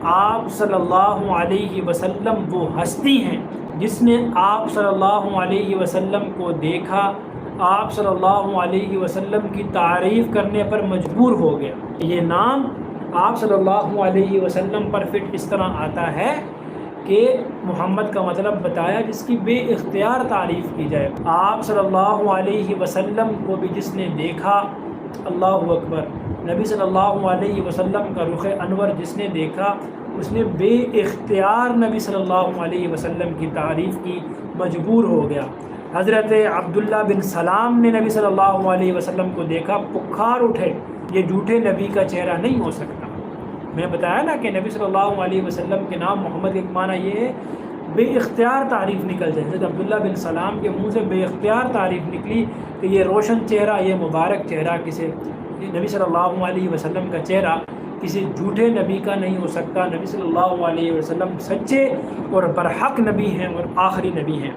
آپ صلی اللہ علیہ وسلم وہ ہستی ہیں جس نے آپ صلی اللہ علیہ وسلم کو دیکھا، آپ صلی اللہ علیہ وسلم کی تعریف کرنے پر مجبور ہو گیا۔ یہ نام آپ صلی اللہ علیہ وسلم پر پھر اس طرح آتا ہے کہ محمد کا مطلب بتایا جس کی بے اختیار تعریف کی جائے۔ آپ صلی اللہ علیہ وسلم کو بھی جس نے دیکھا، اللہ اکبر، نبی صلی اللہ علیہ وسلم کا رخ انور جس نے دیکھا، اس نے بے اختیار نبی صلی اللہ علیہ وسلم کی تعریف کی، مجبور ہو گیا۔ حضرت عبداللہ بن سلام نے نبی صلی اللہ علیہ وسلم کو دیکھا، پکار اٹھے، یہ جھوٹے نبی کا چہرہ نہیں ہو سکتا۔ میں نے بتایا نا کہ نبی صلی اللہ علیہ وسلم کے نام محمد کے معنی یہ ہے بے اختیار تعریف نکل جائے۔ حضرت عبداللہ بن سلام کے منہ سے بے اختیار تعریف نکلی کہ یہ روشن چہرہ، یہ مبارک چہرہ کسی نبی صلی اللہ علیہ وسلم کا چہرہ کسی جھوٹے نبی کا نہیں ہو سکتا۔ نبی صلی اللہ علیہ وسلم سچے اور برحق نبی ہیں اور آخری نبی ہیں۔